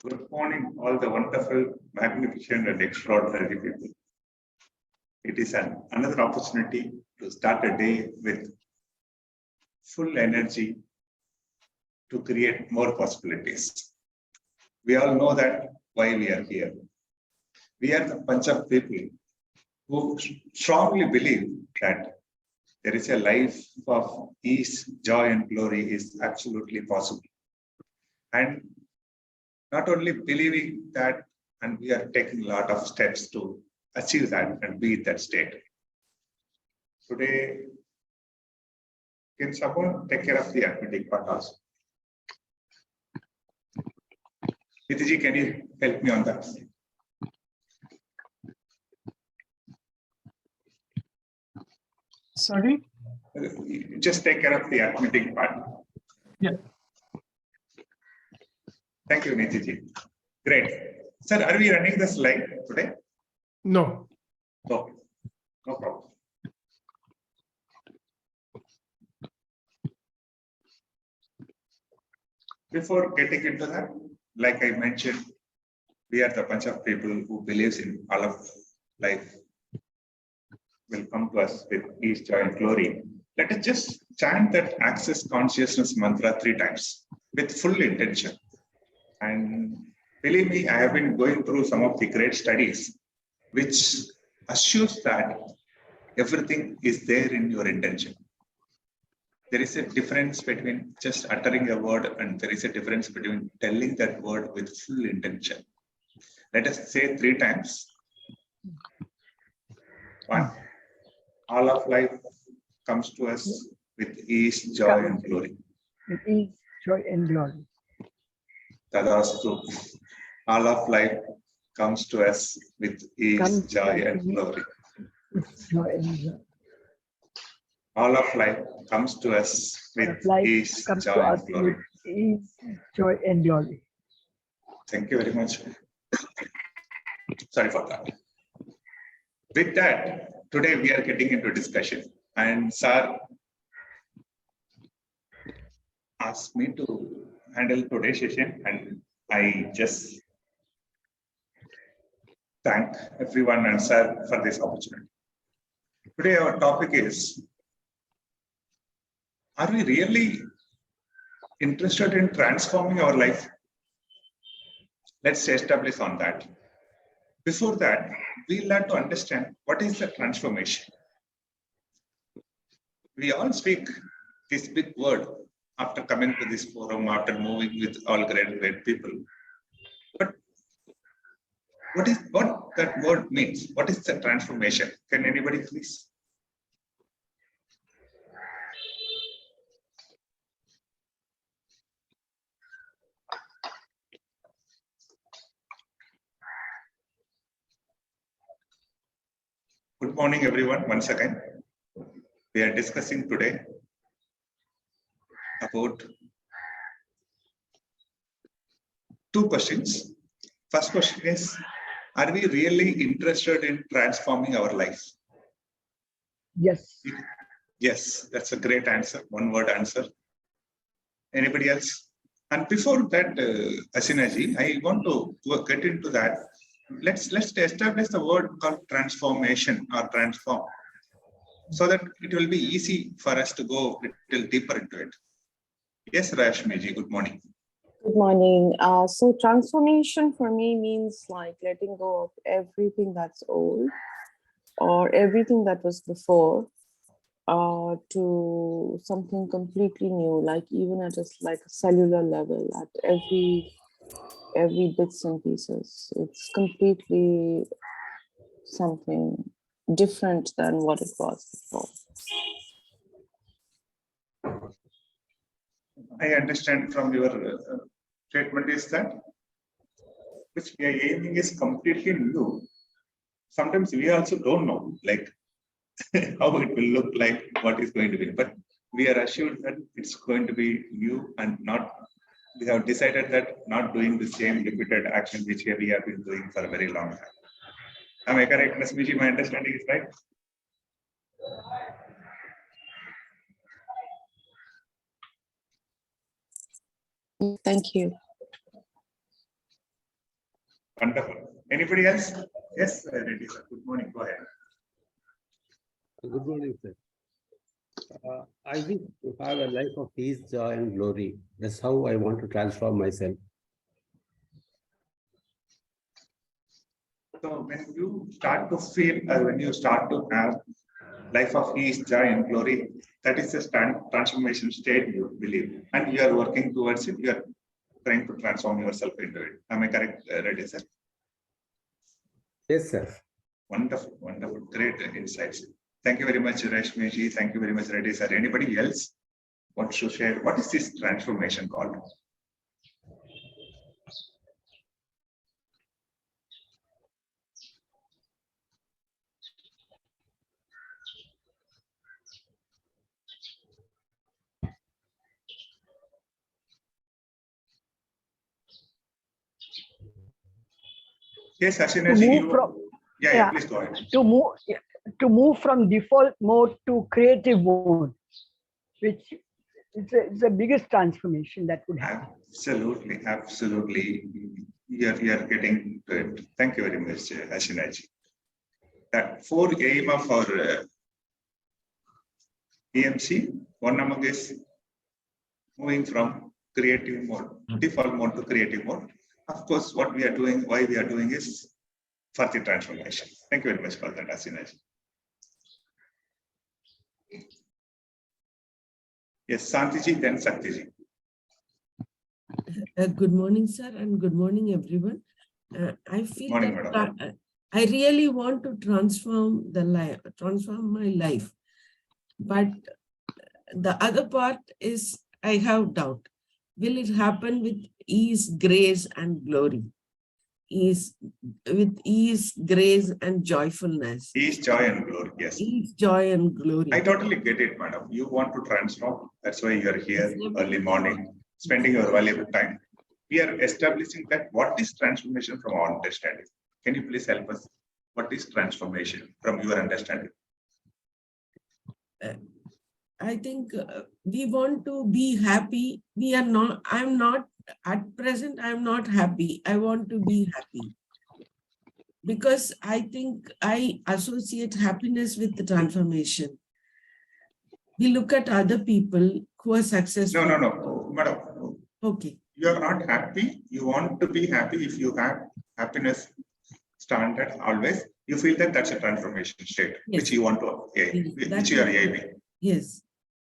Good morning, all the wonderful, magnificent, and extraordinary people. It is another opportunity to start a day with full energy to create more possibilities. We all know that why we are here. We are the bunch of people who strongly believe that there is a life of ease, joy, and glory is absolutely possible. And not only believing that, and we are taking a lot of steps to achieve that and be in that state. Today, can someone take care of the arithmetic part also? Nitiji, can you help me on that? Sorry? Just take care of the arithmetic part. Yeah. Thank you, Nitiji. Great. Sir, are we running the slide today? No. Okay. No problem. Before getting into that, like I mentioned, we are the bunch of people who believes in all of life will come to us with ease, joy, and glory. Let us just chant that access consciousness mantra 3 times with full intention. And believe me, I have been going through some of the great studies which assures that everything is there in your intention. There is a difference between just uttering a word and there is a difference between telling that word with full intention. Let us say 3 times. 1. All of life comes to us with ease, joy, and glory. With ease, joy, and glory. Tadastu. All of life comes to us with ease, joy, and glory. With joy and glory. All of life comes to us with ease, joy, and glory. Ease, joy, and glory. Thank you very much. Sorry for that. With that, today we are getting into discussion. And Sir asked me to handle today's session, and I just thank everyone and Sir for this opportunity. Today our topic is, are we really interested in transforming our life? Let's establish on that. Before that, we'll have to understand what is the transformation. We all speak this big word after coming to this forum, after moving with all great people. But what that word means? What is the transformation? Can anybody please? Good morning, everyone. Once again, we are discussing today about 2 questions. First question is, are we really interested in transforming our life? Yes. Yes, that's a great answer. 1-word answer. Anybody else? And before that, Asinaji, I want to get into that. Let's establish the word called transformation or transform, so that it will be easy for us to go a little deeper into it. Yes, Rashmiji, good morning. Good morning. So transformation for me means like letting go of everything that's old or everything that was before to something completely new, like even at a cellular level, at every bits and pieces. It's completely something different than what it was before. I understand from your statement is that which we are aiming is completely new. Sometimes we also don't know, like how it will look like, what is going to be, but we are assured that it's going to be new and not. We have decided that not doing the same repeated action which we have been doing for a very long time. Am I correct, Ms. Miji? My understanding is right. Thank you. Anybody else? Yes, Reddy sir. Good morning. Go ahead. Good morning, sir. I wish to have a life of peace, joy, and glory. That's how I want to transform myself. So when you start to feel, when you start to have life of ease, joy, and glory, that is the transformation state you believe, and you are working towards it. You are trying to transform yourself into it. Am I correct, Reddy sir? Yes, sir. Wonderful, wonderful, great insights. Thank you very much, Rashmi ji. Thank you very much, Reddy sir. Anybody else wants to share? What is this transformation called? Yes, Ashina ji, yeah, please go ahead. To move from default mode to creative mode, which it's the biggest transformation that would happen. Absolutely, absolutely. You're getting to it. Thank you very much, Ashina ji. That four aim of our EMC, one among is moving from creative mode, default mode to creative mode. Of course, what we are doing, why we are doing is for the transformation. Thank you very much for that, Ashina ji. Yes, Santi ji, then Sakti ji. Good morning, sir, and good morning, everyone. I feel Morning, that madam. I really want to transform my life. But the other part is I have doubt. Will it happen with ease, grace, and glory? With ease, grace, and joyfulness. Ease, joy, and glory. Yes. Ease, joy, and glory. I totally get it, madam. You want to transform. That's why you're here early morning, spending your valuable time. We are establishing that what is transformation from our understanding. Can you please help us? What is transformation from your understanding? I think we want to be happy. I'm not, at present, I'm not happy. I want to be happy. Because I think I associate happiness with the transformation. We look at other people who are successful. No, madam. Okay. You are not happy. You want to be happy. If you have happiness standard always, you feel that that's a transformation state, yes. which you want to aim, which you are aiming. Yes.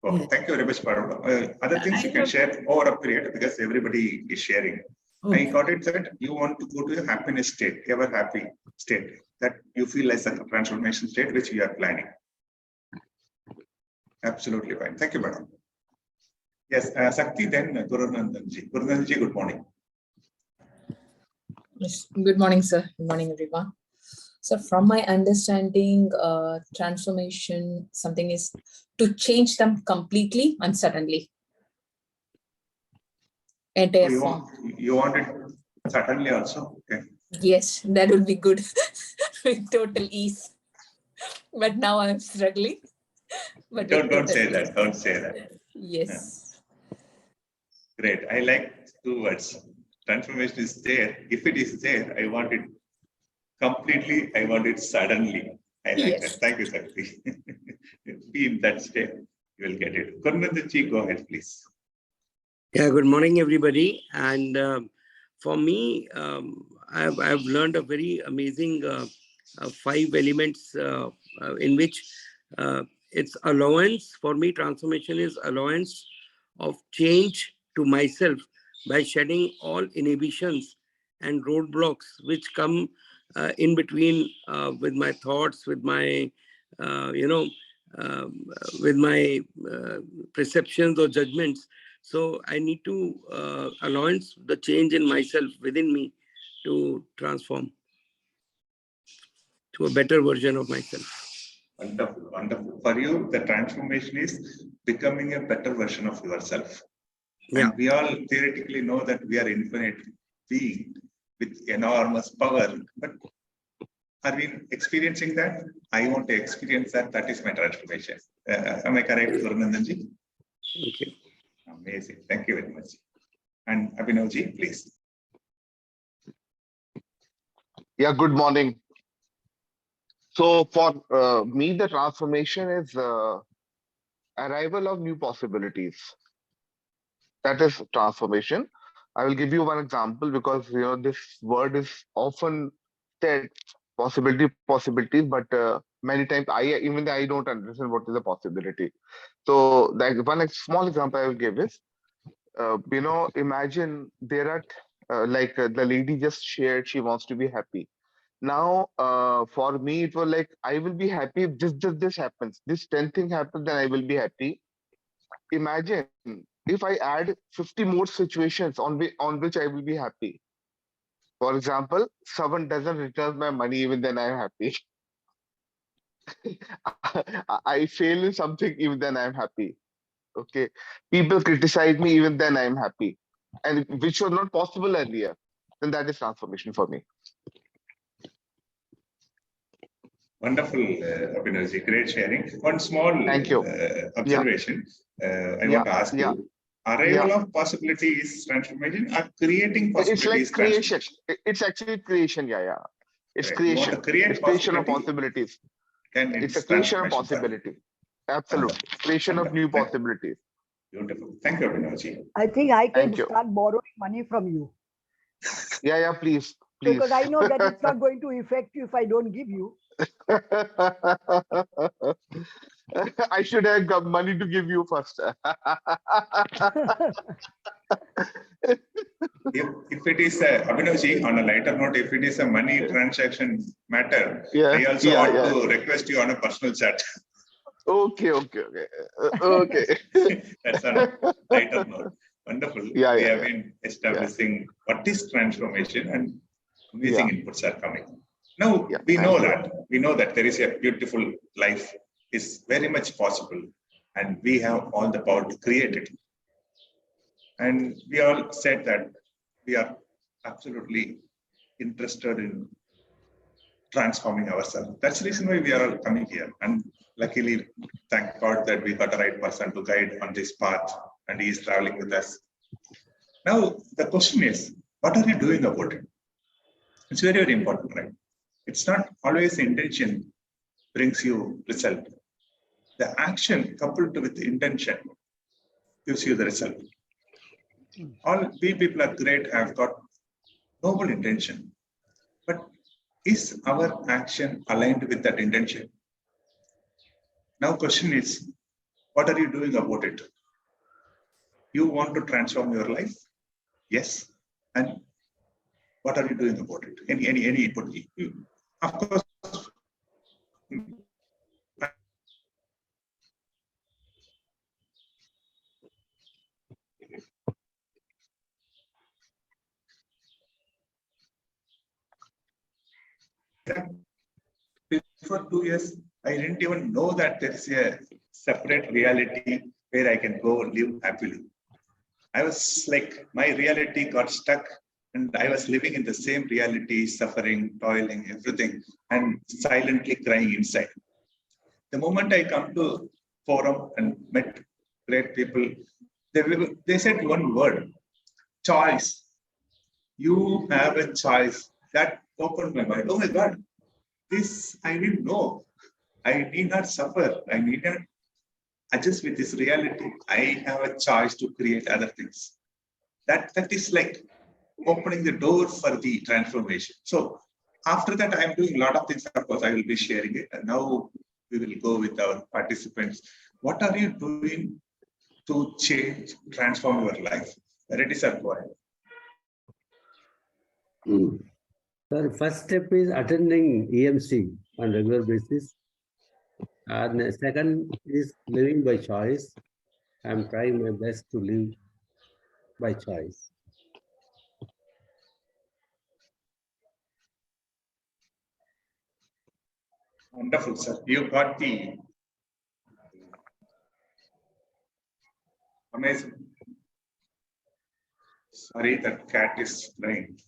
Oh, yes. Thank you very much for other things you can share over a period because everybody is sharing. Okay. I got it that you want to go to a happiness state, ever happy state that you feel as a transformation state, which we are planning. Absolutely fine. Thank you, madam. Yes, Sakti, then Gurunandan ji. Gurunandan ji, good morning. Good morning, sir. Good morning, everyone. So from my understanding, transformation, something is to change them completely and suddenly. Entire form. You want it suddenly also? Okay. Yes, that would be good with total ease. But now I'm struggling. But Don't say that. Don't say that. Yes. Yeah. Great. I like two words. Transformation is there. If it is there, I want it completely. I want it suddenly. I like that. Thank you, Sakti. Be in that state, you will get it. Gurunandan, go ahead, please. Yeah, good morning, everybody. And for me, I've learned a very amazing 5 elements in which it's allowance. For me, transformation is allowance of change to myself by shedding all inhibitions and roadblocks which come in between with my thoughts, with my, with my perceptions or judgments. So I need to allowance the change in myself within me to transform to a better version of myself. Wonderful, wonderful. For you, the transformation is becoming a better version of yourself. Yeah. And we all theoretically know that we are infinite being with enormous power. But are we experiencing that? I want to experience that. That is my transformation. Am I correct, Gurunandanji? Thank you. Amazing. Thank you very much. And Abhinavji, please. Yeah, good morning. So for me, the transformation is arrival of new possibilities. That is transformation. I will give you one example because this word is often said possibilities, but many times I don't understand what is a possibility. So like small example I will give is imagine there are the lady just shared she wants to be happy. Now, for me, it was like I will be happy if this happens. This 10 thing happens, then I will be happy. Imagine if I add 50 more situations on which I will be happy. For example, someone doesn't return my money, even then I'm happy. I fail in something, even then I'm happy. Okay. People criticize me, even then I'm happy. And which was not possible earlier. Then that is transformation for me. Wonderful, Abhinavji. Great sharing. One small Thank you. observation I want to ask you. Arrival of possibility is transformation or creating It's possibility like is creation. transformation? It's actually creation. Yeah. It's Right. You want creation. to create It's creation of possibility, possibilities. then It's a it's creation of transformation for you. possibility. Absolutely. Wonderful. Creation of new Wonderful. possibilities. Beautiful. Thank you, Abhinavji. I think I can Thank you. start borrowing money from you Yeah, please. because I know that it's not going to affect you if I don't give you. I should have got money to give you first. If it is a, Abhinavji, on a lighter note, if it is a money transaction matter, I also want to request you on a personal chat. Okay. That's on a lighter note. Wonderful. We have been establishing what is transformation and amazing inputs are coming. Now we know that there is a beautiful life is very much possible and we have all the power to create it. And we all said that we are absolutely interested in transforming ourselves. That's the reason why we are all coming here. And luckily, thank God that we got the right person to guide on this path and he is traveling with us. Now, the question is, what are you doing about it? It's very, very important, right? It's not always the intention brings you result. The action coupled with the intention gives you the result. All we people are great, have got noble intention. But is our action aligned with that intention? Now question is, what are you doing about it? You want to transform your life? Yes. And what are you doing about it? Any input? Of course, before 2 years, I didn't even know that there's a separate reality where I can go live happily. I was like, my reality got stuck and I was living in the same reality, suffering, toiling, everything, and silently crying inside. The moment I come to forum and met great people, they said one word, choice. You have a choice. That opened my mind. Oh my God, this I didn't know. I need not suffer. I need not adjust with this reality. I have a choice to create other things. That is like opening the door for the transformation. So after that, I'm doing a lot of things. Of course, I will be sharing it. And now we will go with our participants. What are you doing to change, transform your life? Ready, sir? Go ahead. Sir, first step is attending EMC on regular basis. And the second is living by choice. I'm trying my best to live by choice. Wonderful, sir. You got the amazing. Sorry, that cat is crying.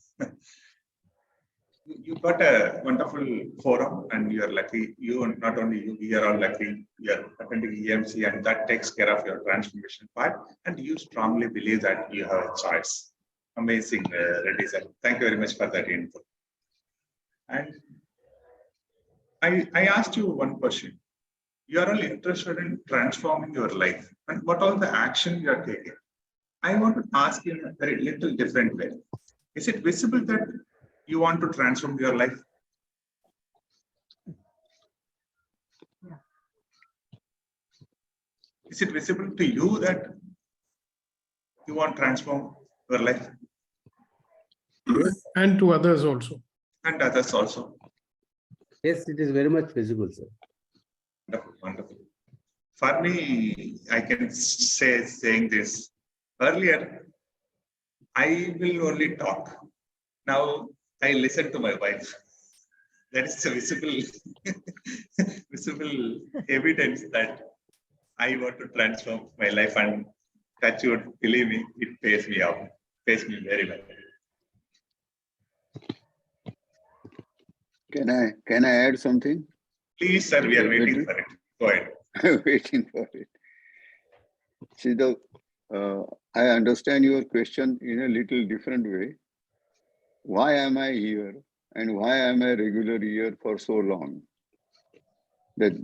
You got a wonderful forum and you are lucky. You, not only you, we are all lucky. You are attending EMC and that takes care of your transformation part. And you strongly believe that you have a choice. Amazing, Reddy sir. Thank you very much for that input. And I asked you one question. You are all interested in transforming your life, and what all the action you are taking. I want to ask you in a very little different way. Is it visible that you want to transform your life? Yeah. Is it visible to you that you want to transform your life? Yes, And to others also. And others also. yes, it is very much visible, sir. Wonderful, wonderful. For me, I can say saying this. Earlier, I will only talk. Now I listen to my wife. That is a visible, visible evidence that I want to transform my life, and that you would believe me, it pays me off, pays me very well. Can I add something? Please, sir, we are waiting for it. Go ahead. Waiting for it. See, I understand your question in a little different way. Why am I here, and why am I regular here for so long? That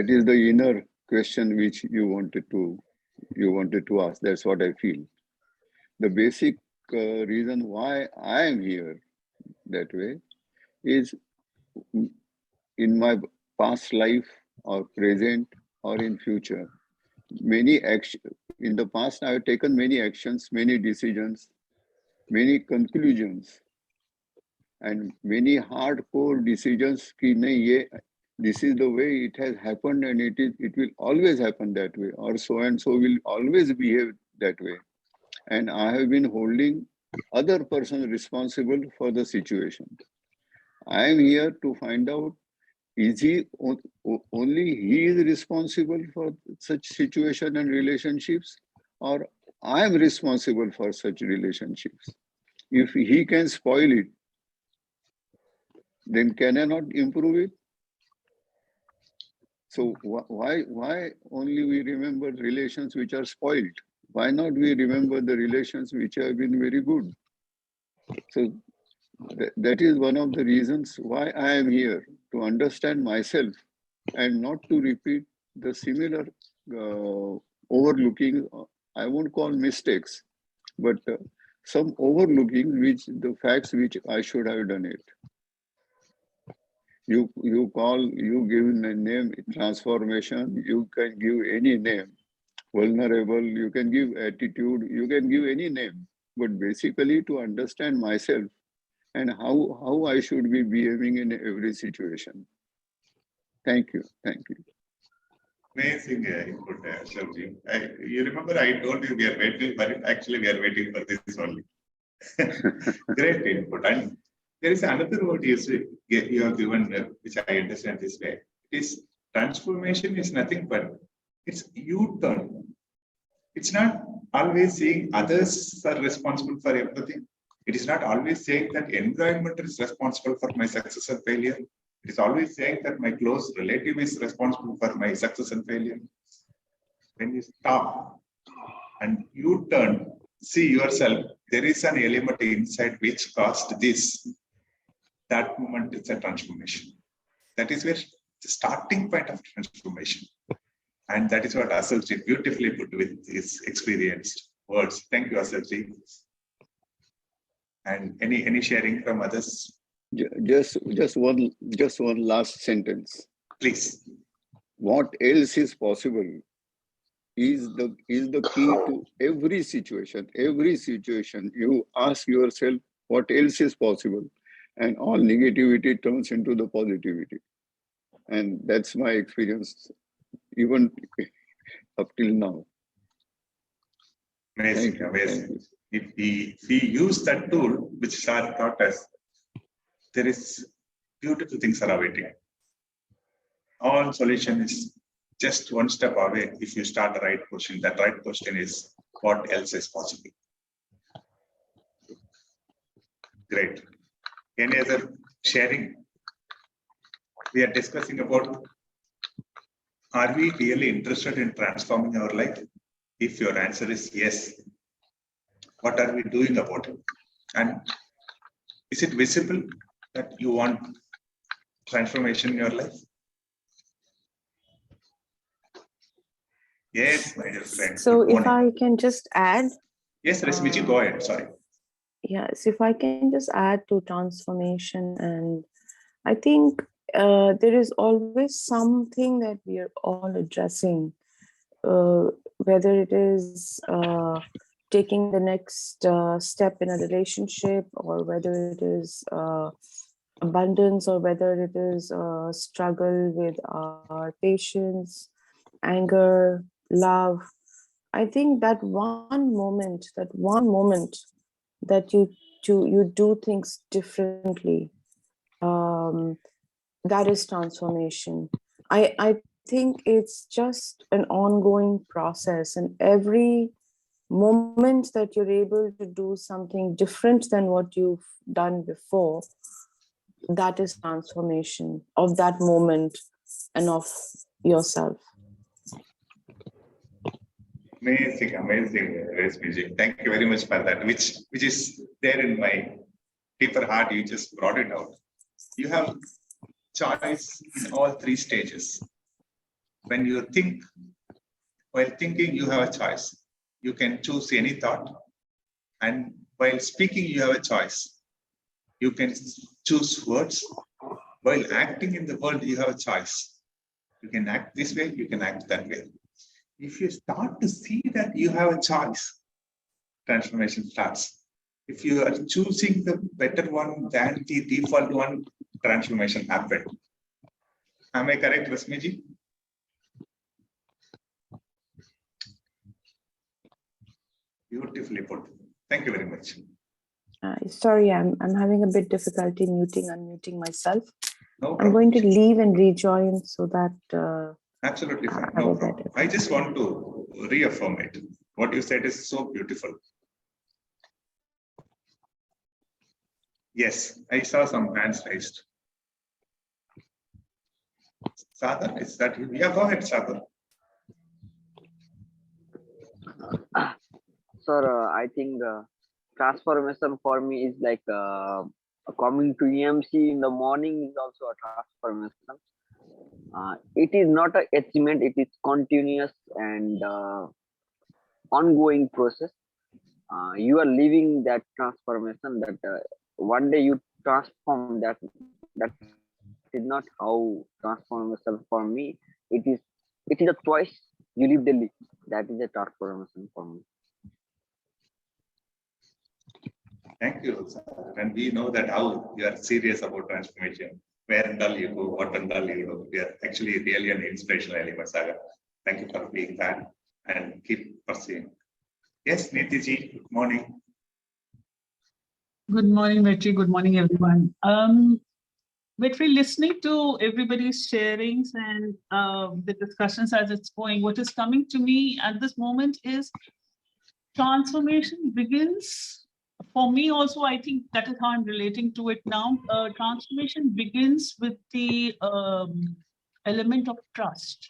is the inner question which you wanted to ask. That's what I feel. The basic reason why I am here that way is in my past life or present or in future. In the past, I have taken many actions, many decisions, many conclusions, and many hardcore decisions. This is the way it has happened, and it will always happen that way, or so and so will always behave that way. And I have been holding other person responsible for the situation. I am here to find out, is only he is responsible for such situation and relationships, or I am responsible for such relationships? If he can spoil it, then can I not improve it? So why only we remember relations which are spoiled? Why not we remember the relations which have been very good? So that is one of the reasons why I am here, to understand myself and not to repeat the similar overlooking, I won't call mistakes, but some overlooking the facts which I should have done it. You give a name transformation, you can give any name. Vulnerable, you can give attitude, you can give any name. But basically to understand myself and how I should be behaving in every situation. Thank you. Thank you. Amazing input, Shabji. You remember I told you we are waiting for it. Actually, we are waiting for this only. Great input. And there is another word you have given, which I understand this way. It is transformation is nothing but it's U-turn. It's not always saying others are responsible for everything. It is not always saying that environment is responsible for my success and failure. It is always saying that my close relative is responsible for my success and failure. When you stop and you turn, see yourself, there is an element inside which caused this. That moment is a transformation. That is where the starting point of transformation. And that is what Asalji beautifully put with his experienced words. Thank you, Asalji. And any sharing from others? Just one last sentence. Please. What else is possible is the key to every situation. Every situation, you ask yourself what else is possible, and all negativity turns into the positivity. And that's my experience, even up till now. Amazing, amazing. If we use that tool, which Sar taught us, there is beautiful things are awaiting. All solution is just one step away if you start the right question. That right question is, what else is possible? Great. Any other sharing? We are discussing about, are we really interested in transforming our life? If your answer is yes, what are we doing about it? And is it visible that you want transformation in your life? Yes, my dear friend. So Good if morning. I can just add, Yes, Rashmiji, go ahead. Sorry. yes, if I can just add to transformation, and I think there is always something that we are all addressing, whether it is taking the next step in a relationship, or whether it is abundance, or whether it is struggle with our patience, anger, love. I think that one moment, that you do things differently, that is transformation. I think it's just an ongoing process, and every moment that you're able to do something different than what you've done before, that is transformation of that moment and of yourself. Amazing, amazing, Rashmiji. Thank you very much for that, which is there in my deeper heart. You just brought it out. You have choice in all three stages. When you think, while thinking, you have a choice. You can choose any thought. And while speaking, you have a choice. You can choose words. While acting in the world, you have a choice. You can act this way, you can act that way. If you start to see that you have a choice, transformation starts. If you are choosing the better one than the default one, transformation happens. Am I correct, Rashmiji? Beautifully put. Thank you very much. Sorry, I'm having a bit difficulty unmuting myself. No I'm problem. going to leave and rejoin so that Absolutely fine. have No a problem. better I just want to reaffirm it. What you said is so beautiful. Yes, I saw some hands raised. Sadhar, is that you? Yeah, go ahead, Sadhar. Sir, I think transformation for me is like coming to EMC in the morning is also a transformation. It is not an achievement, it is continuous and ongoing process. You are living that transformation that one day you transform that. That is not how transformation for me. It is a choice you live daily. That is a transformation for me. Thank you, Sadhar. And we know that how you are serious about transformation. Where and all you go, what and all you do. We are actually really an inspirational element, Sagar. Thank you for being that and keep pursuing. Yes, Nitiji, good morning. Good morning, Vetri. Good morning, everyone. Vetri, listening to everybody's sharings and the discussions as it's going, what is coming to me at this moment is transformation begins. For me also, I think that is how I'm relating to it now. Transformation begins with the element of trust.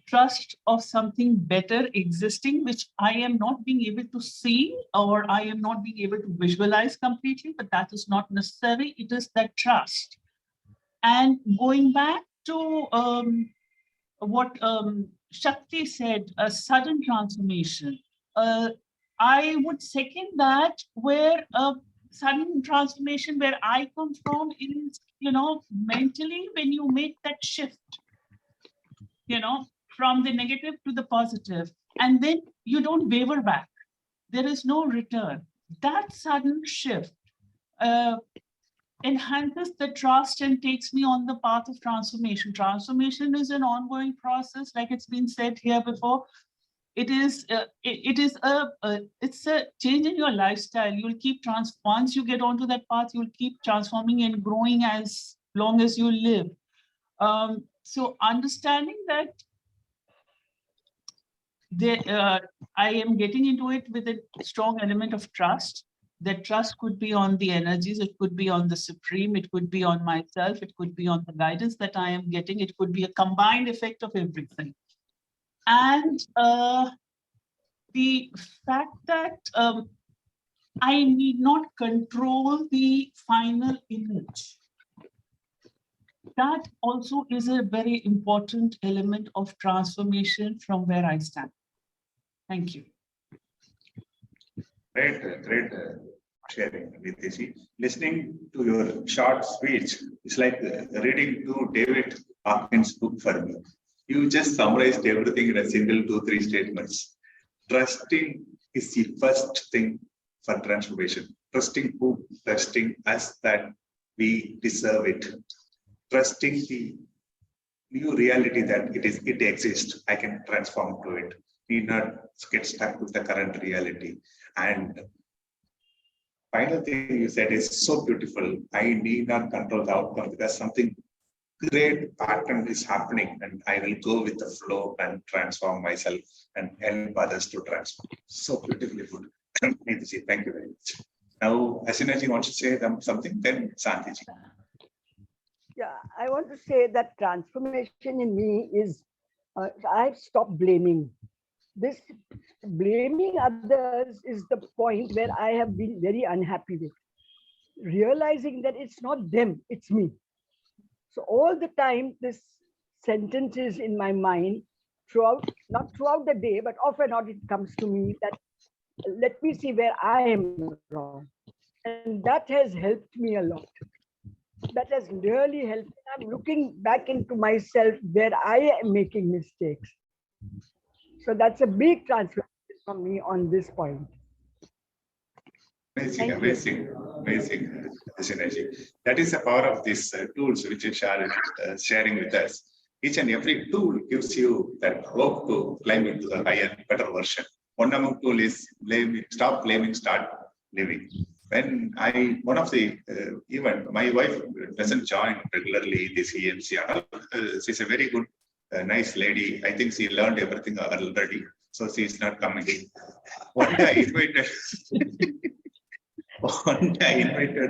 Trust of something better existing, which I am not being able to see or I am not being able to visualize completely, but that is not necessary. It is that trust. And going back to what Shakti said, a sudden transformation. I would second that, where a sudden transformation where I come from is, mentally when you make that shift, from the negative to the positive, and then you don't waver back. There is no return. That sudden shift enhances the trust and takes me on the path of transformation. Transformation is an ongoing process, like it's been said here before. It's a change in your lifestyle. You'll keep once you get onto that path, you'll keep transforming and growing as long as you live. So understanding that I am getting into it with a strong element of trust. That trust could be on the energies, it could be on the Supreme, it could be on myself, it could be on the guidance that I am getting, it could be a combined effect of everything. And the fact that I need not control the final image. that also is a very important element of transformation from where I stand. Thank you. Great sharing, Nitishi. Listening to your short speech is like reading to David Hawkins' book for me. You just summarized everything in a single 2-3 statements. Trusting is the first thing for transformation. Trusting who? Trusting us that we deserve it. Trusting the new reality that it exists. I can transform to it. Need not get stuck with the current reality. And final thing you said is so beautiful. I need not control the outcome because something great pattern is happening, and I will go with the flow and transform myself and help others to transform. So beautifully put. Nitishi, thank you very much. Now, Asinaji wants to say something, then Santiji. Yeah, I want to say that transformation in me is I've stopped blaming. This blaming others is the point where I have been very unhappy with. Realizing that it's not them, it's me. So all the time, this sentence is in my mind throughout, not throughout the day, but off and on it comes to me that let me see where I am wrong. And that has helped me a lot. That has really helped. I'm looking back into myself where I am making mistakes. So that's a big transformation for me on this point. Amazing, Asinaji. That is the power of these tools which you sharing with us. Each and every tool gives you that hope to climb into the higher, better version. One among tool is stop blaming, start living. When one of the even my wife doesn't join regularly this EMC. She's a very good, nice lady. I think she learned everything already, so she's not coming in. One day I invited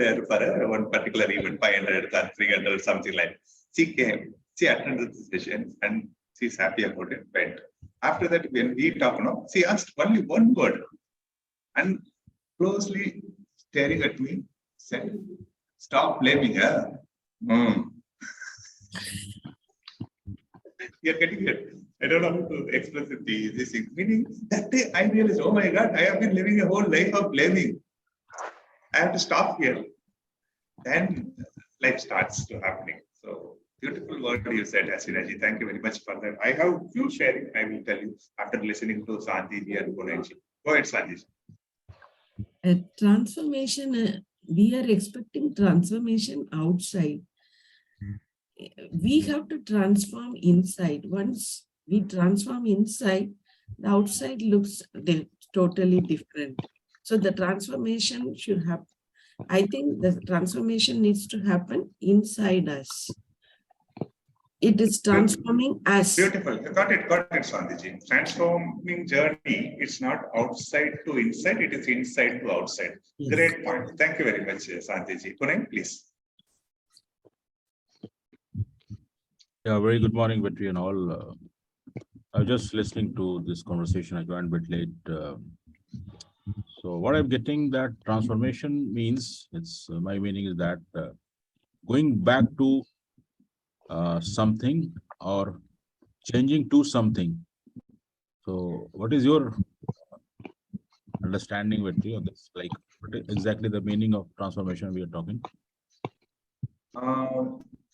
her for one particular event, 500 or 300, something like that. She came, she attended the session, and she's happy about it. But after that, when we talk, she asked only one word, and closely staring at me, said, "Stop blaming her." You're getting it. I don't know how to express it. This thing. Meaning that day I realized, oh my God, I have been living a whole life of blaming. I have to stop here. Then life starts to happening. So beautiful word you said, Asinaji. Thank you very much for that. I have few sharing, I will tell you after listening to Santiji and Gunenji. Go ahead, Santiji. Transformation, we are expecting transformation outside. We have to transform inside. Once we transform inside, the outside looks totally different. So the transformation should happen. I think the transformation needs to happen inside us. It is transforming us. Beautiful. Got it, Santiji. Transforming journey, it's not outside to inside, it is inside to outside. Yes. Great point. Thank you very much, Santiji. Kunal, please. Yeah, very good morning, Vetri and all. I was just listening to this conversation. I joined a bit late. So what I'm getting that transformation means, my meaning is that going back to something or changing to something. So what is your understanding, Vetri, of this? Like, what is exactly the meaning of transformation we are talking?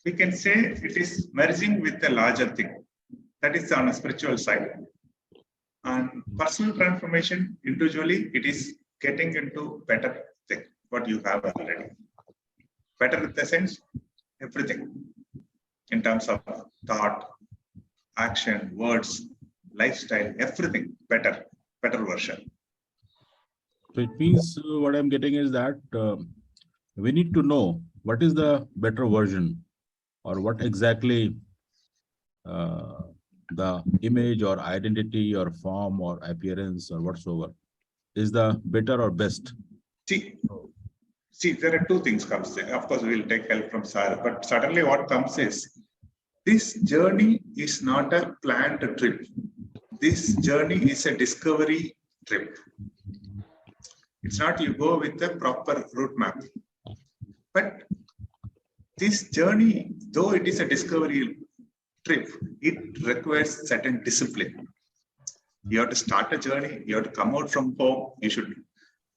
We can say it is merging with a larger thing. That is on a spiritual side. And personal transformation, individually, it is getting into better thing, what you have already. Better in the sense, everything. In terms of thought, action, words, lifestyle, everything better version. So it means what I'm getting is that we need to know what is the better version, or what exactly the image or identity or form or appearance or whatsoever is the better or best. See, there are two things comes in. Of course, we'll take help from Sir, but suddenly what comes is, this journey is not a planned trip. This journey is a discovery trip. It's not you go with the proper route map. But this journey though it is a discovery trip, it requires certain discipline. You have to start a journey, you have to come out from home, you should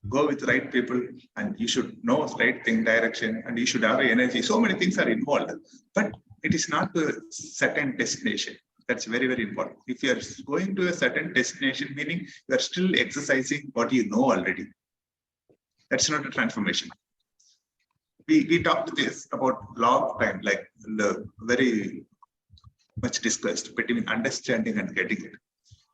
go with the right people, and you should know right thing direction, and you should have energy. So many things are involved, but it is not to a certain destination. That's very, very important. If you are going to a certain destination, meaning you are still exercising what you know already. That's not a transformation. We talked this about long time, like the very much discussed between understanding and getting it.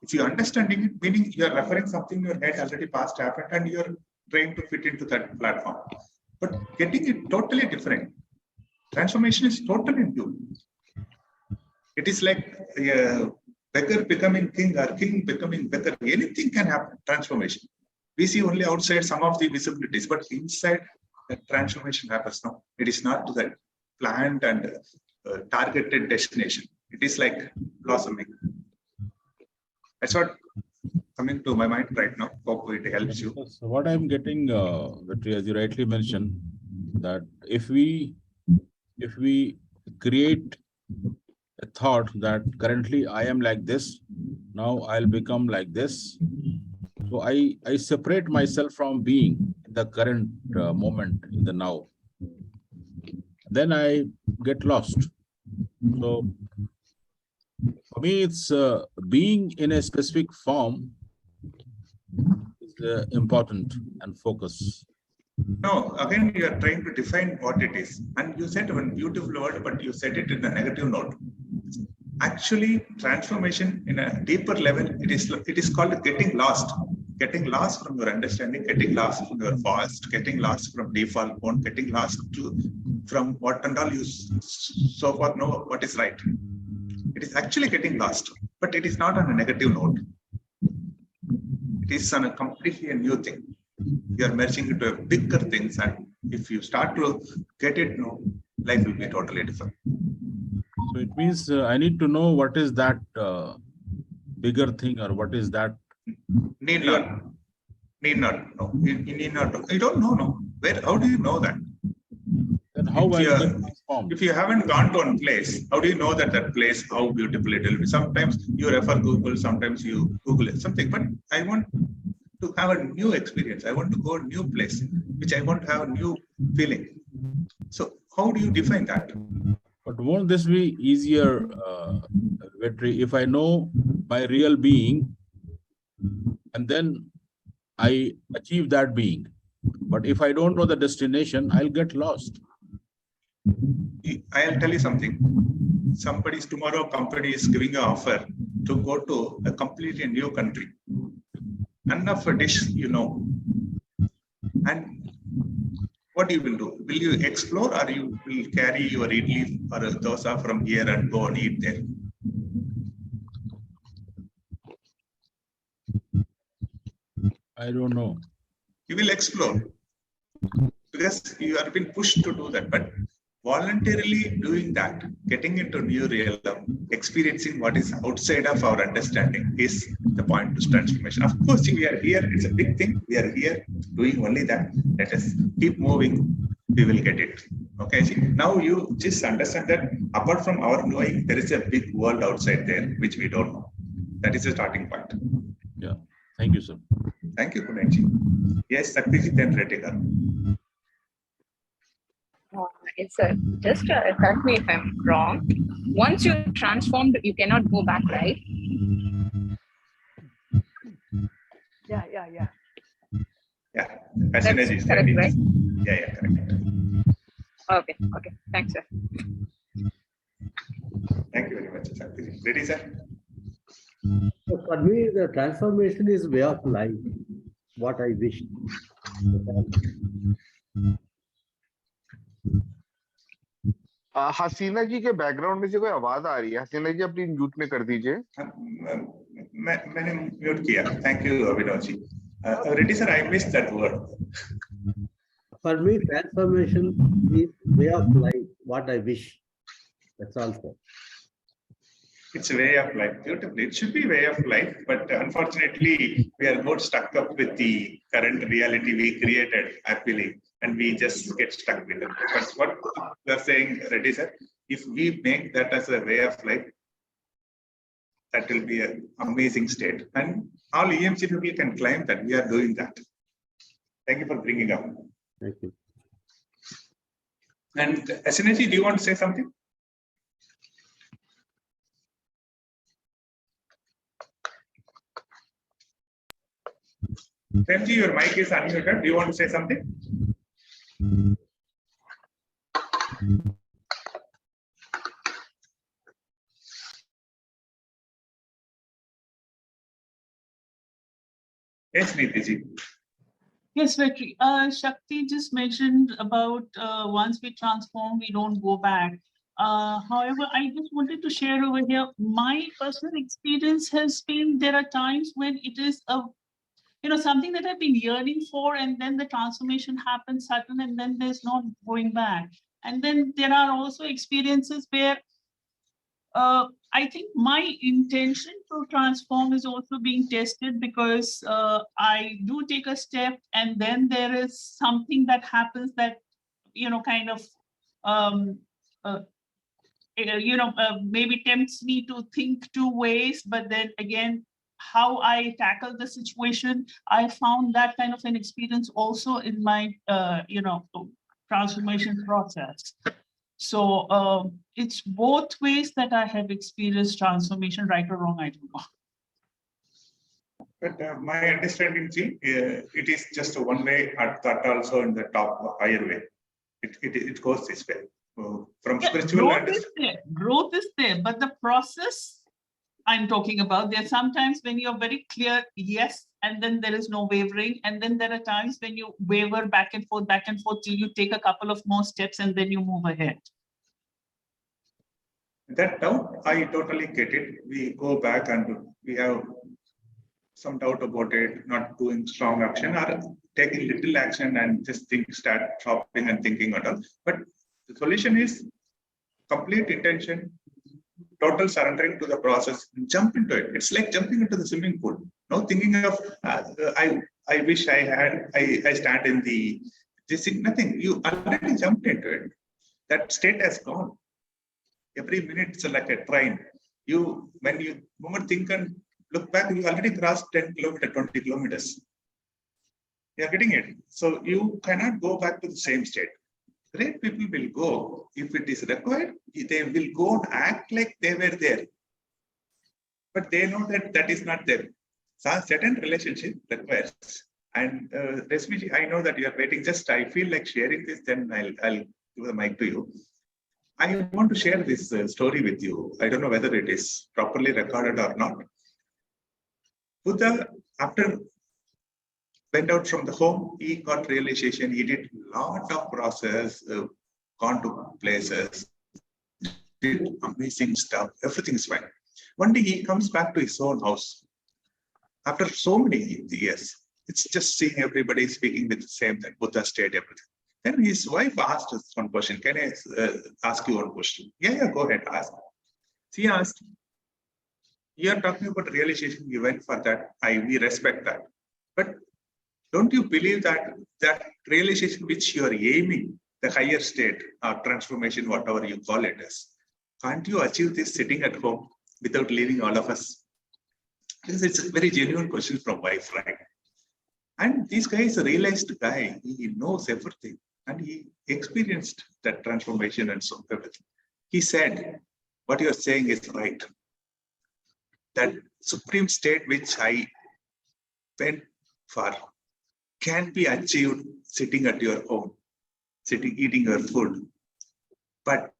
If you're understanding it, meaning you're referring something in your head already past happened and you're trying to fit into that platform. But getting it totally different. Transformation is totally new. It is like a beggar becoming king or king becoming beggar. Anything can happen, transformation. We see only outside some of the visibilities, but inside the transformation happens now. It is not to that planned and targeted destination. It is like blossoming. That's what coming to my mind right now. Hope it helps you. So what I'm getting, Vetri, as you rightly mentioned, that if we create a thought that currently I am like this, now I'll become like this. So I separate myself from being in the current moment, in the now. Then I get lost. So for me, it's being in a specific form is important and focus. No, again, you are trying to define what it is. And you said one beautiful word, but you said it in a negative note. Actually, transformation in a deeper level, it is called getting lost. Getting lost from your understanding, getting lost from your past, getting lost from default mode, getting lost from what and all you so far know what is right. It is actually getting lost, but it is not on a negative note. It is on a completely new thing. You are merging into bigger things, and if you start to get it, no, life will be totally different. So it means I need to know what is that bigger thing, or what is that. Need not. No, you need not. You don't know. No, where? How do you know that? Then how I get transformed? If you haven't gone to one place, how do you know that place, how beautiful it will be? Sometimes you refer Google, sometimes you Google it, something. But I want to have a new experience. I want to go a new place, which I want to have a new feeling. So how do you define that? But won't this be easier, Vetri, if I know my real being and then I achieve that being? But if I don't know the destination, I'll get lost. I'll tell you something. Tomorrow company is giving an offer to go to a completely new country. None of a dish you know. And what you will do? Will you explore, or you will carry your idli or a dosa from here and go and eat there? I don't know. You will explore because you have been pushed to do that. But voluntarily doing that, getting into new realm, experiencing what is outside of our understanding is the point to transformation. Of course, we are here. It's a big thing. We are here doing only that. Let us keep moving. We will get it. Okay. See, now you just understand that apart from our knowing, there is a big world outside there which we don't know. That is the starting point. Yeah. Thank you, sir. Thank you, Kunenji. Yes, Satyajit and Retika. Yes, sir. Just correct me if I'm wrong. Once you're transformed, you cannot go back, right? Yeah. Yeah. That's Synergy, correct, right? Yeah, correct. Okay. Thanks, sir. Thank you very much, Satyajit. Ready, sir? So for me, the transformation is way of life. What I wish. हसीना जी के background में से कोई आवाज आ रही है? हसीना जी अपनी mute में कर दीजिए. मैंने म्यूट किया. Thank you, Abhinav ji. Ready, sir? I missed that word. For me, transformation is way of life. What I wish. That's all, sir. It's a way of life. Beautiful. It should be way of life, but unfortunately, we are more stuck up with the current reality we created happily, and we just get stuck with it. But what you are saying, Reddy sir, If we make that as a way of life, that will be an amazing state. And all EMC people can claim that we are doing that. Thank you for bringing up. Thank you. And Asineji, do you want to say something? Premji, your mic is unmuted. Do you want to say something? Yes, Nitiji. Yes, Vetri. Shakti just mentioned about once we transform, we don't go back. However, I just wanted to share over here, my personal experience has been, there are times when it is a, something that I've been yearning for, and then the transformation happens sudden, and then there's no going back. And then there are also experiences where I think my intention to transform is also being tested, because I do take a step and then there is something that happens that, kind of, maybe tempts me to think two ways, but then again, how I tackle the situation, I found that kind of an experience also in my, transformation process. So it's both ways that I have experienced transformation, right or wrong, I don't know. But my understanding, it is just a one way, at that also in the top higher way. It goes this way. From spiritual growth is there, but the process I'm talking about, there are sometimes when you're very clear, yes, and then there is no wavering. And then there are times when you waver back and forth till you take a couple of more steps and then you move ahead. That doubt, I totally get it. We go back and we have some doubt about it, not doing strong action or taking little action and just start shopping and thinking and all. But the solution is complete intention, total surrendering to the process, jump into it. It's like jumping into the swimming pool. No thinking of, I wish I stand in this thing, nothing. You already jumped into it. That state has gone. Every minute it's like a train. When you think and look back, you already crossed 10 kilometers, 20 kilometers. You're getting it. So you cannot go back to the same state. Great people will go. If it is required, they will go and act like they were there. But they know that that is not there. So certain relationship requires. And Resmiji, I know that you are waiting. Just I feel like sharing this, then I'll give the mic to you. I want to share this story with you. I don't know whether it is properly recorded or not. Buddha, after went out from the home, he got realization. He did a lot of process, gone to places, did amazing stuff. Everything's fine. One day he comes back to his own house. After so many years, it's just seeing everybody speaking with the same thing, Buddha state, everything. Then his wife asked us one question. Can I ask you one question? Yeah, go ahead, ask. She asked, you are talking about realization, you went for that. We respect that. But don't you believe that realization which you are aiming, the higher state or transformation, whatever you call it as, can't you achieve this sitting at home without leaving all of us? Because it's a very genuine question from wife, right? And this guy is a realized guy. He knows everything. And he experienced that transformation and so everything. He said, what you're saying is right. That supreme state which I went for can be achieved sitting at your home, eating your food. But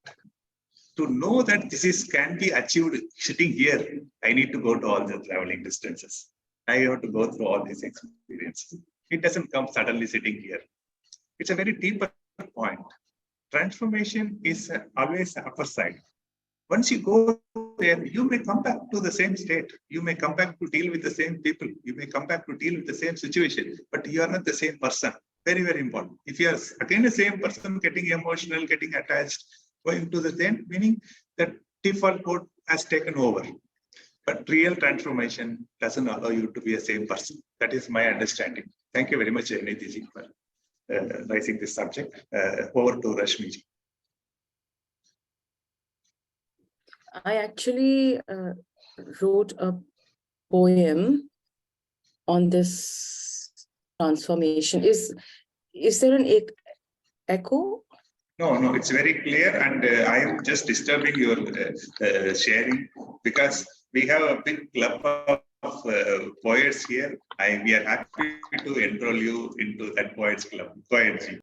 to know that can be achieved sitting here, I need to go to all the traveling distances. I have to go through all these experiences. It doesn't come suddenly sitting here. It's a very deeper point. Transformation is always the upper side. Once you go there, you may come back to the same state. You may come back to deal with the same people. You may come back to deal with the same situation, but you are not the same person. Very, very important. If you are again the same person, getting emotional, getting attached, going to the same, meaning that default code has taken over. But real transformation doesn't allow you to be the same person. That is my understanding. Thank you very much, Nitiji, for raising this subject. Over to Rashmiji. I actually wrote a poem on this transformation. Is there an echo? No, it's very clear, and I am just disturbing your sharing because we have a big club of poets here. We are happy to enroll you into that poets club. Poetry.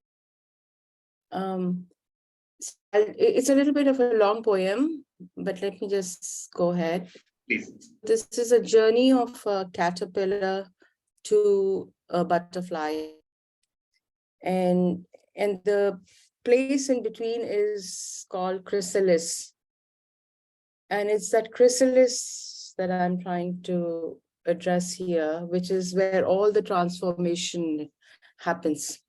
It's a little bit of a long poem, but let me just go ahead. Please. This is a journey of a caterpillar to a butterfly, and the place in between is called chrysalis, and it's that chrysalis that I'm trying to address here, which is where all the transformation happens.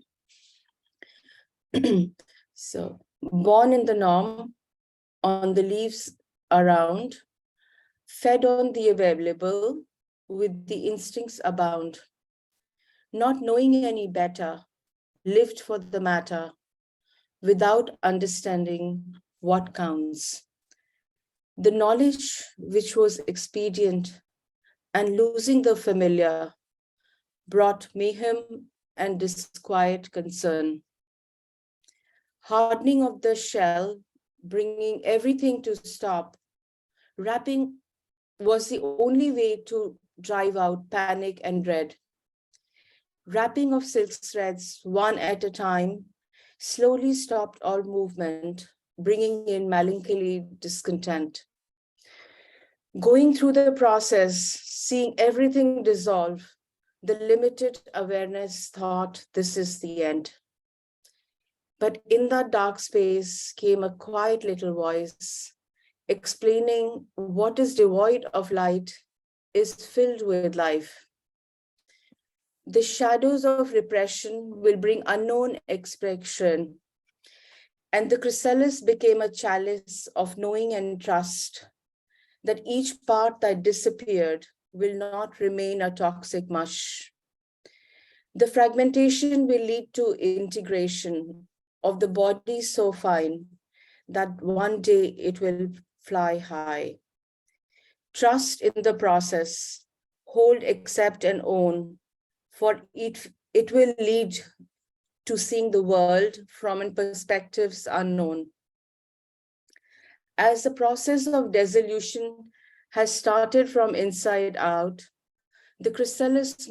So, born in the norm, on the leaves around, fed on the available, with the instincts abound, not knowing any better, lived for the matter, without understanding what counts. The knowledge which was expedient and losing the familiar brought mayhem and disquiet concern. Hardening of the shell, bringing everything to stop. Wrapping was the only way to drive out panic and dread. Wrapping of silk threads, one at a time, slowly stopped all movement, bringing in melancholy discontent. Going through the process, seeing everything dissolve, the limited awareness thought this is the end. But in that dark space came a quiet little voice, explaining what is devoid of light is filled with life. The shadows of repression will bring unknown expression, and the chrysalis became a chalice of knowing and trust that each part that disappeared will not remain a toxic mush. The fragmentation will lead to integration of the body so fine that one day it will fly high. Trust in the process, hold, accept, and own, for it will lead to seeing the world from perspectives unknown. As the process of dissolution has started from inside out, the chrysalis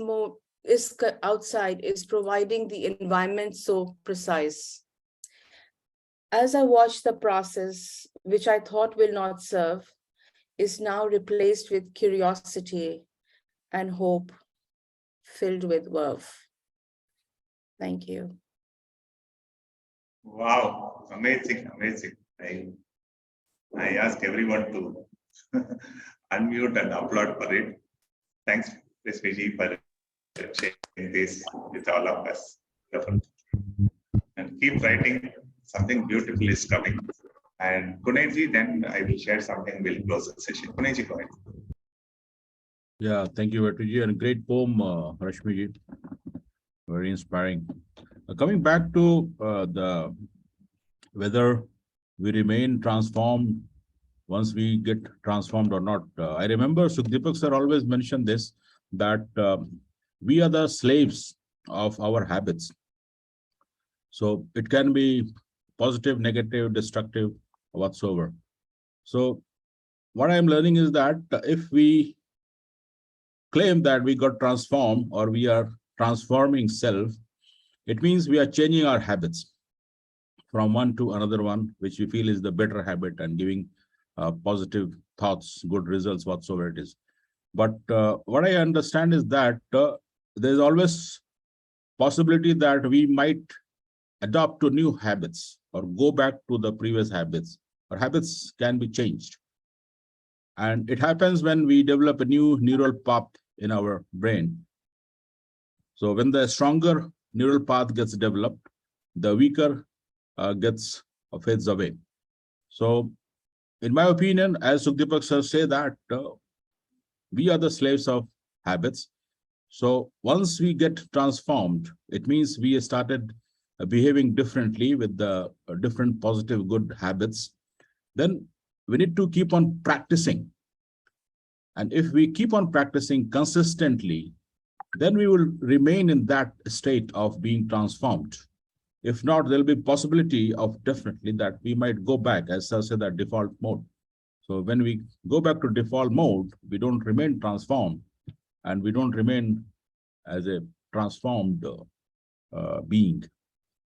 outside is providing the environment so precise. As I watch the process, which I thought will not serve, is now replaced with curiosity and hope filled with verve. Thank you. Wow, amazing. I ask everyone to unmute and applaud for it. Thanks, Rishmiji, for sharing this with all of us. And keep writing, something beautiful is coming. And Kunenji, then I will share something, we'll close the session. Kunenji, go ahead. Yeah, thank you, Vetriji, and a great poem, Rashmiji. Very inspiring. Coming back to the whether we remain transformed once we get transformed or not. I remember Sukhdeepak sir always mentioned this, that we are the slaves of our habits. So it can be positive, negative, destructive, whatsoever. So what I'm learning is that if we claim that we got transformed or we are transforming self, it means we are changing our habits from one to another one, which we feel is the better habit and giving positive thoughts, good results, whatsoever it is. But what I understand is that there's always possibility that we might adopt to new habits or go back to the previous habits, or habits can be changed. And it happens when we develop a new neural path in our brain. So when the stronger neural path gets developed, the weaker fades away. So in my opinion, as Sukhdeepak sir say that we are the slaves of habits. So once we get transformed, it means we started behaving differently with the different positive good habits. Then we need to keep on practicing. And if we keep on practicing consistently, then we will remain in that state of being transformed. If not, there'll be possibility of definitely that we might go back, as I said, that default mode. So when we go back to default mode, we don't remain transformed, and we don't remain as a transformed being.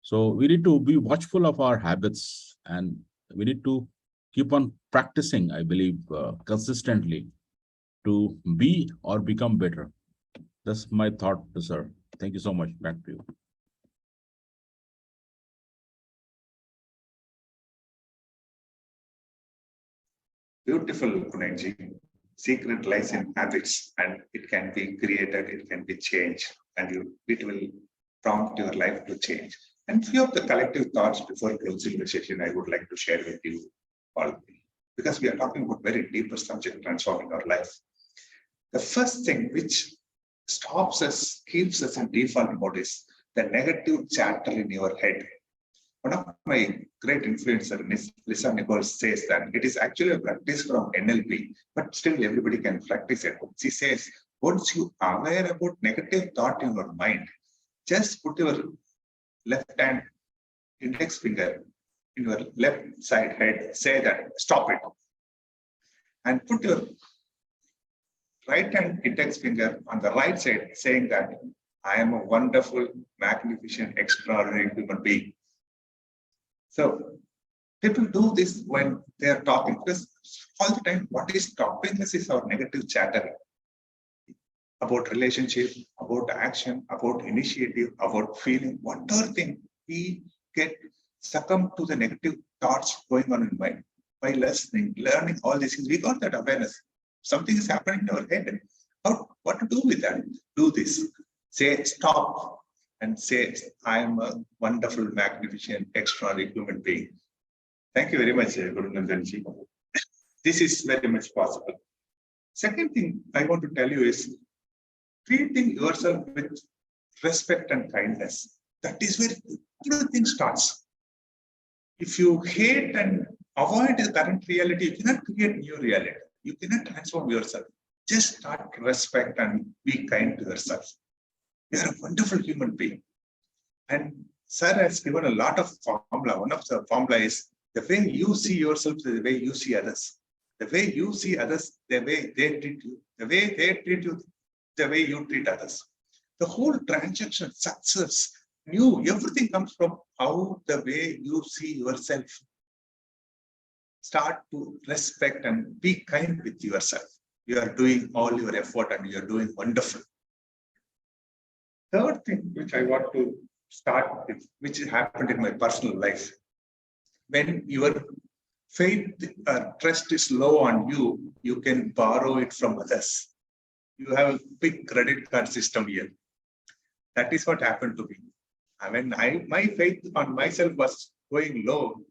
So we need to be watchful of our habits, and we need to keep on practicing, I believe, consistently to be or become better. That's my thought, sir. Thank you so much. Back to you. Beautiful, Kunenji. Secret lies in habits, and it can be created, it can be changed, and it will prompt your life to change. And few of the collective thoughts before closing the session, I would like to share with you all, because we are talking about very deeper subject, transforming our life. The first thing which stops us, keeps us in default mode is the negative chatter in your head. One of my great influencer, Lisa Nichols, says that it is actually a practice from NLP, but still everybody can practice it. She says, once you are aware about negative thought in your mind, just put your left hand index finger in your left side head, say that, stop it. And put your right hand index finger on the right side, saying that I am a wonderful, magnificent, extraordinary human being. So people do this when they are talking, because all the time what is stopping us is our negative chatter about relationship, about action, about initiative, about feeling, whatever thing, we get succumbed to the negative thoughts going on in mind. By listening, learning all these things, we got that awareness. Something is happening in our head. What to do with that? Do this. Say stop and say, I am a wonderful, magnificent, extraordinary human being. Thank you very much, Guru Nandanji. This is very much possible. Second thing I want to tell you is treating yourself with respect and kindness. That is where everything starts. If you hate and avoid the current reality, you cannot create new reality. You cannot transform yourself. Just start respect and be kind to yourself. You are a wonderful human being. And sir has given a lot of formula. One of the formula is the way you see yourself, the way you see others. The way you see others, the way they treat you. The way they treat you, the way you treat others. The whole transaction, success, new, everything comes from how the way you see yourself. Start to respect and be kind with yourself. You are doing all your effort and you are doing wonderful. Third thing which I want to start with, which happened in my personal life, when your faith or trust is low on you, you can borrow it from others. You have a big credit card system here. That is what happened to me. When my faith on myself was going low,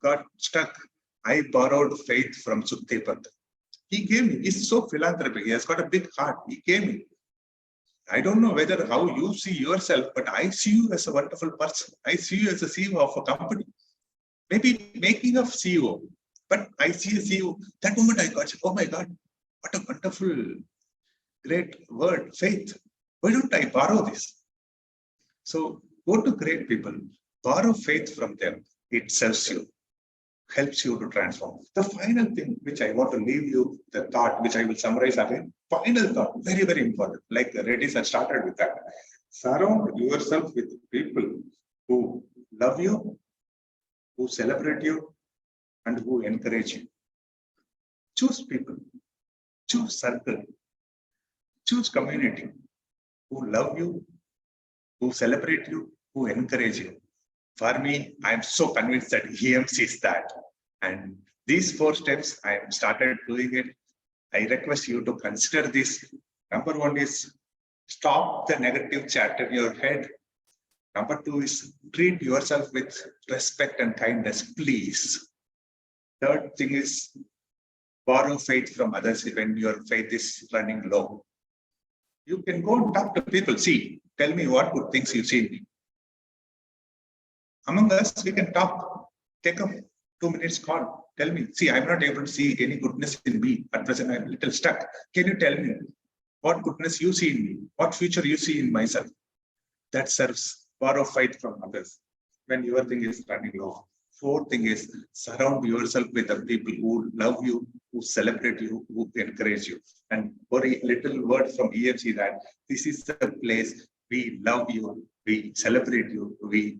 got stuck, I borrowed faith from Sukdev. He gave me. He's so philanthropic. He has got a big heart. He gave me. I don't know whether how you see yourself, but I see you as a wonderful person. I see you as a CEO of a company. Maybe making of CEO, but I see a CEO. That moment I got, oh my God, what a wonderful, great word, faith. Why don't I borrow this? So go to great people, borrow faith from them. It serves you, helps you to transform. The final thing which I want to leave you, the thought which I will summarize again, final thought, very, very important. Like the Reddy's had started with that. Surround yourself with people who love you, who celebrate you, and who encourage you. Choose people, choose circle, choose community who love you, who celebrate you, who encourage you. For me, I am so convinced that EMC is that. And these 4 steps, I have started doing it. I request you to consider this. Number 1 is stop the negative chatter in your head. Number 2 is treat yourself with respect and kindness, please. Third thing is borrow faith from others when your faith is running low. You can go and talk to people. See, tell me what good things you see in me. Among us, we can talk. Take a 2 minutes call. Tell me. See, I'm not able to see any goodness in me. At present, I'm a little stuck. Can you tell me what goodness you see in me? What future you see in myself? That serves borrow fight from others when your thing is running low. Fourth thing is surround yourself with the people who love you, who celebrate you, who encourage you. And very little word from EMC that this is the place we love you, we celebrate you, we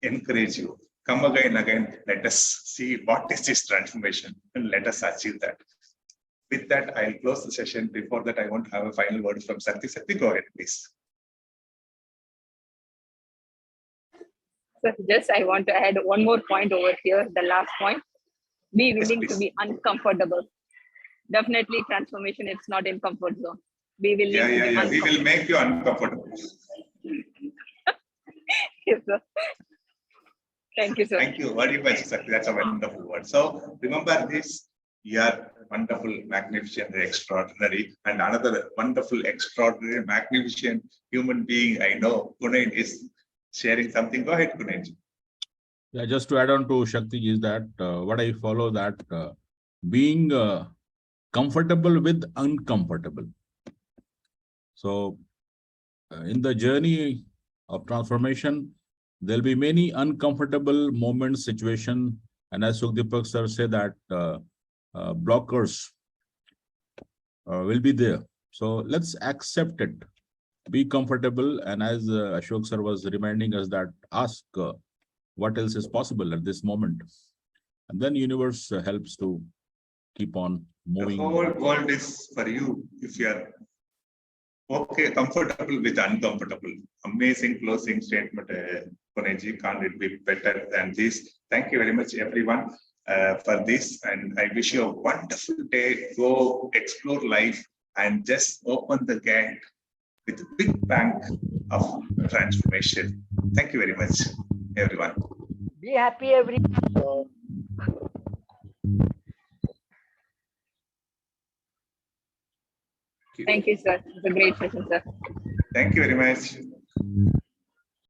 encourage you. Come again, let us see what is this transformation and let us achieve that. With that, I'll close the session. Before that, I want to have a final word from Sakti. Sakti, go ahead, please. So just I want to add one more point over here, the last point. Be willing to please. be uncomfortable. Definitely transformation, it's not in comfort zone. Be willing to be We uncomfortable. will make you uncomfortable. Yes, sir. Thank you, sir. Thank you very much, Sakti. That's a wonderful word. So remember this, you are wonderful, magnificent, extraordinary, and another wonderful, extraordinary, magnificent human being I know, Kunain, is sharing something. Go ahead, Kunain. Yeah, just to add on to Shakti is that what I follow that being comfortable with uncomfortable. So in the journey of transformation, there'll be many uncomfortable moments, situation, and as Sukhdeepak sir said that blockers will be there. So let's accept it, be comfortable, and as Ashok sir was reminding us that ask what else is possible at this moment, and then universe helps to keep on moving. The whole world is for you if you are okay, comfortable with uncomfortable. Amazing closing statement, Puneji. Can't it be better than this? Thank you very much, everyone, for this. And I wish you a wonderful day. Go explore life and just open the gate with a big bang of transformation. Thank you very much, everyone. Be happy, everyone. Thank you, sir. It's a great session, sir. Thank you very much.